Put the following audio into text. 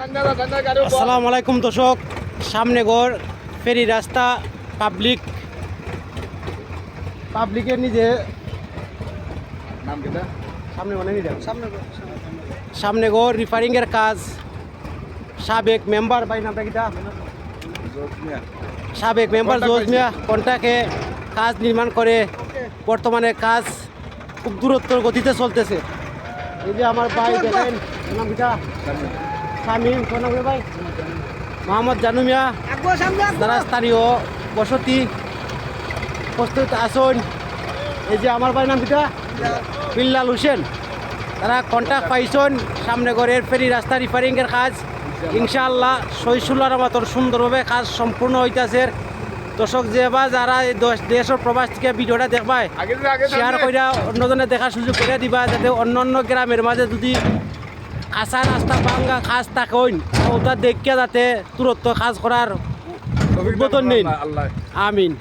আসসালামু আলাইকুম দর্শক, সামনে ঘর ফেরি রাস্তা পাবলিকের নিজে সামনে মানে সামনে ঘর রিফারিং এর কাজ। সাবেক মেম্বার ভাই নামটা কিটা, সাবেক মেম্বার জোজ মিয়া কন্ট্রাক্টে কাজ নির্মাণ করে। বর্তমানে কাজ খুব দূরত্বর গতিতে চলতেছে। এই যে আমার ভাই দেখেন, নাম কিটা শামীম, ভাই মোহাম্মদ জানু মিয়া, যারা স্থানীয় বসতি প্রস্তুত আসন। এই যে আমার ভাই নাম কিটা বিল্লাল হোসেন, তারা কন্ট্রাক্ট পাইছেন সামনে ঘরের ফেরি রাস্তা রিফারিংয়ের কাজ। ইনশাআল্লাহ সহিশুল্লার মতন সুন্দরভাবে কাজ সম্পূর্ণ হইতেছে। দর্শক যে বা যারা এই দেশের প্রবাস থেকে ভিডিওটা দেখবায় শেয়ার করে অন্যজনে দেখার সুযোগ করে দিবা, যাতে অন্য অন্য গ্রামের মাঝে যদি কাঁচা রাস্তা ভাঙ্গা কাজ থাকেন ওটা দেখিয়া যাতে তুরন্ত কাজ করার উদ্বোধন নিন। আমিন।